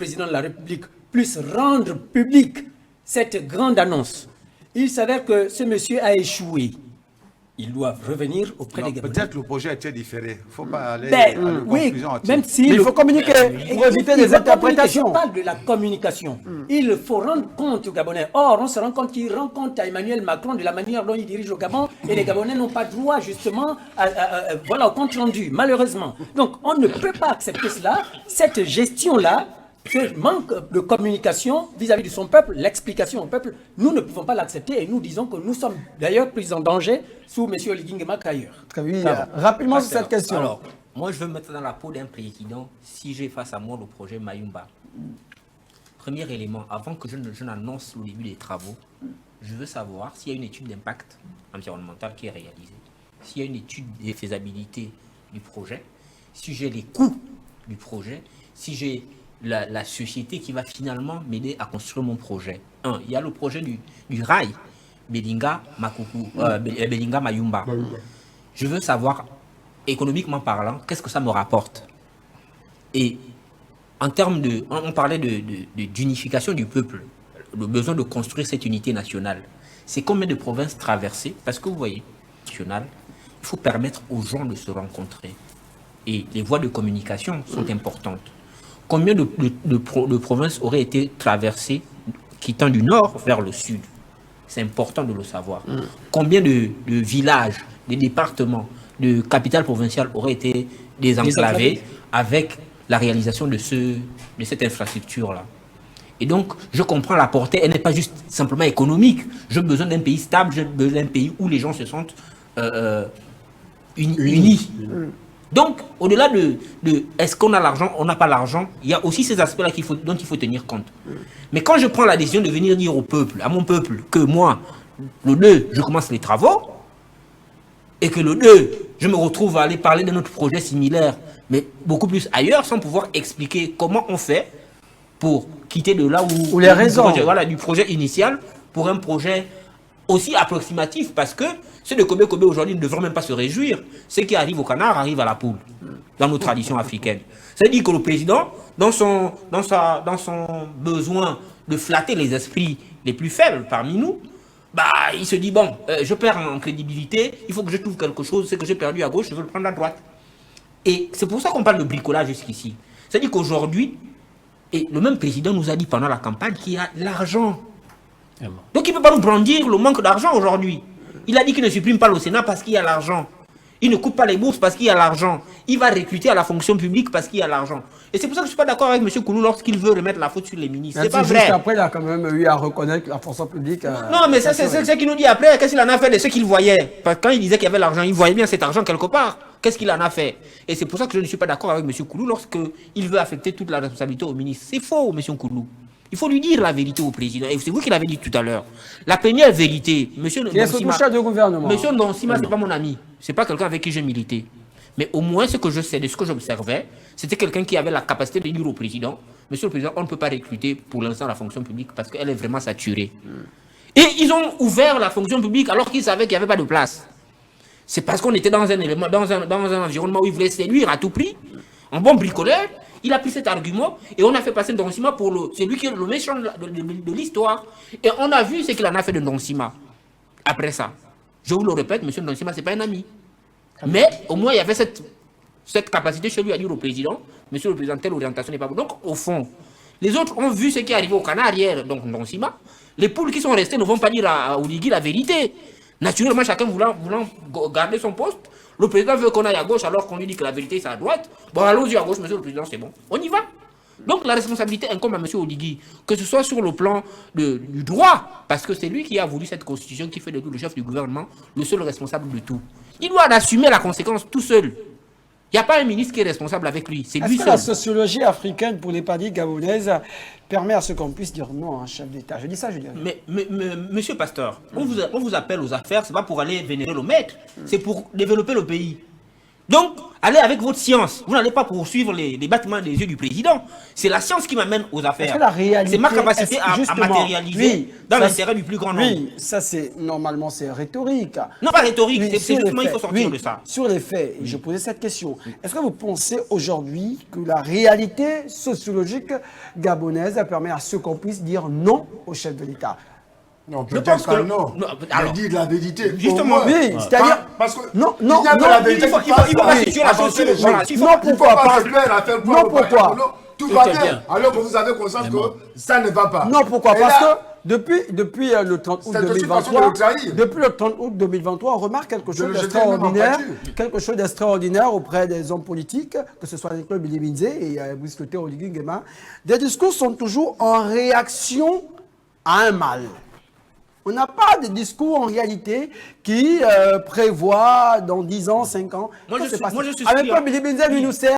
président de la République puisse rendre public cette grande annonce. Il s'avère que ce monsieur a échoué. Ils doivent revenir auprès des Gabonais. Peut-être le projet a été différé. Il ne faut pas aller à une conclusion. Même si il faut communiquer pour éviter les interprétations. Je parle de la communication. Il faut rendre compte aux Gabonais. Or, on se rend compte qu'il rend compte à Emmanuel Macron de la manière dont il dirige le Gabon et les Gabonais n'ont pas droit justement au compte rendu, malheureusement. Donc, on ne peut pas accepter cela. Cette gestion-là, ce manque de communication vis-à-vis de son peuple, l'explication au peuple, nous ne pouvons pas l'accepter et nous disons que nous sommes d'ailleurs plus en danger sous M. Oligui Nguema qu'ailleurs. Très bien. Rapidement sur cette question. Alors, moi je veux me mettre dans la peau d'un président si j'ai face à moi le projet Mayumba. Premier élément, avant que je n'annonce le début des travaux, je veux savoir s'il y a une étude d'impact environnemental qui est réalisée, s'il y a une étude de faisabilité du projet, si j'ai les coûts du projet, si j'ai la société qui va finalement m'aider à construire mon projet. Il y a le projet du rail, Belinga Mayumba. Je veux savoir, économiquement parlant, qu'est-ce que ça me rapporte. Et en termes de... On parlait d'unification du peuple, le besoin de construire cette unité nationale. C'est combien de provinces traversées? Parce que vous voyez, national, il faut permettre aux gens de se rencontrer. Et les voies de communication sont importantes. Combien de provinces auraient été traversées quittant du nord vers le sud? C'est important de le savoir. Combien de villages, de départements, de capitales provinciales auraient été désenclavés avec la réalisation de cette infrastructure-là? Et donc, je comprends la portée, elle n'est pas juste simplement économique. J'ai besoin d'un pays stable, j'ai besoin d'un pays où les gens se sentent unis. Donc, au-delà de est-ce qu'on a l'argent, on n'a pas l'argent, il y a aussi ces aspects-là dont il faut tenir compte. Mais quand je prends la décision de venir dire au peuple, à mon peuple, que moi, le 2, je commence les travaux, et que le 2, je me retrouve à aller parler de notre projet similaire, mais beaucoup plus ailleurs, sans pouvoir expliquer comment on fait pour quitter de là où les raisons du projet initial pour un projet aussi approximatif, parce que ceux de Kobe Kobe aujourd'hui ne devraient même pas se réjouir. Ce qui arrive au canard arrive à la poule, dans nos traditions africaines. C'est-à-dire que le président, dans son besoin de flatter les esprits les plus faibles parmi nous, il se dit, bon, je perds en crédibilité, il faut que je trouve quelque chose, ce que j'ai perdu à gauche, je veux le prendre à droite. Et c'est pour ça qu'on parle de bricolage jusqu'ici. C'est-à-dire qu'aujourd'hui, et le même président nous a dit pendant la campagne qu'il y a de l'argent. Donc il ne peut pas nous brandir le manque d'argent aujourd'hui. Il a dit qu'il ne supprime pas le Sénat parce qu'il y a l'argent. Il ne coupe pas les bourses parce qu'il y a l'argent. Il va recruter à la fonction publique parce qu'il y a l'argent. Et c'est pour ça que je ne suis pas d'accord avec M. Koulou lorsqu'il veut remettre la faute sur les ministres. C'est pas vrai. Juste après, il a quand même eu à reconnaître la fonction publique. Non, mais c'est ce qu'il nous dit après. Qu'est-ce qu'il en a fait de ce qu'il voyait? Parce que quand il disait qu'il y avait l'argent, il voyait bien cet argent quelque part. Qu'est-ce qu'il en a fait? Et c'est pour ça que je ne suis pas d'accord avec M. Koulou lorsqu'il veut affecter toute la responsabilité au ministre. C'est faux, M. Koulou. Il faut lui dire la vérité au président. Et c'est vous qui l'avez dit tout à l'heure. La première vérité, M. Ndonsima, ce n'est pas mon ami. Ce n'est pas quelqu'un avec qui j'ai milité. Mais au moins, ce que je sais de ce que j'observais, c'était quelqu'un qui avait la capacité de dire au président, Monsieur le Président, on ne peut pas recruter pour l'instant la fonction publique parce qu'elle est vraiment saturée. Et ils ont ouvert la fonction publique alors qu'ils savaient qu'il n'y avait pas de place. C'est parce qu'on était dans un environnement où ils voulaient séduire à tout prix. Un bon bricoleur, il a pris cet argument et on a fait passer Ndonsima pour c'est lui qui est le méchant de l'histoire. Et on a vu ce qu'il en a fait de Ndonsima. Après ça, je vous le répète, M. Ndonsima, ce n'est pas un ami. Mais au moins, il y avait cette capacité chez lui à dire au président, Monsieur le Président, telle orientation n'est pas bonne. Donc, au fond, les autres ont vu ce qui est arrivé au Canard hier, donc Ndonsima. Les poules qui sont restées ne vont pas dire à Oligui la vérité. Naturellement, chacun voulant garder son poste, le président veut qu'on aille à gauche alors qu'on lui dit que la vérité c'est à droite. Bon, allons-y à gauche, Monsieur le Président, c'est bon. On y va. Donc la responsabilité incombe à M. Oligui, que ce soit sur le plan du droit, parce que c'est lui qui a voulu cette constitution qui fait de tout le chef du gouvernement le seul responsable de tout. Il doit en assumer la conséquence tout seul. Il n'y a pas un ministre qui est responsable avec lui, c'est lui seul. Est-ce que la sociologie africaine, pour les partis gabonaise, permet à ce qu'on puisse dire non à un chef d'État? Je dis ça, je dis rien. Mais monsieur Pasteur, on vous appelle aux affaires, c'est pas pour aller vénérer le maître, c'est pour développer le pays. Donc, allez avec votre science. Vous n'allez pas poursuivre les battements des yeux du président. C'est la science qui m'amène aux affaires. C'est ma capacité à matérialiser dans l'intérêt du plus grand nombre. Oui, ça c'est normalement c'est rhétorique. Non, pas rhétorique, Oui, c'est justement il faut sortir oui, de ça. Sur les faits, je posais cette question. Est-ce que vous pensez aujourd'hui que la réalité sociologique gabonaise permet à ce qu'on puisse dire non au chef de l'État? Non, Je peut-être pense pas que non. alors, Il dit la vérité. justement, Au moins. oui, c'est-à-dire Parce que non, il y a de la vérité. il faut pas situer la chose sur le voilà, il faut non, Il ne faut pourquoi pas pas? se plaire à faire Non, croire au pourquoi? Parlement. Non, tout va C'était bien. bien. Alors que vous avez conscience que ça ne va pas. Non, pourquoi? Et Parce là, que depuis le 30 août c'est aussi façon de 2023, le trahir. depuis le 30 août 2023, on remarque quelque chose le jeter d'extraordinaire, même en pâture. quelque chose d'extraordinaire auprès des hommes politiques, que ce soit Nicolas Bilibinze et Briskote Oligui Nguema. Des discours sont toujours en réaction à un mal. On n'a pas de discours en réalité qui prévoit dans 10 ans, 5 ans. Moi, Ça, je c'est suis- passé. moi, je suis Avec sûr. pas Bilibinze, lui nous sert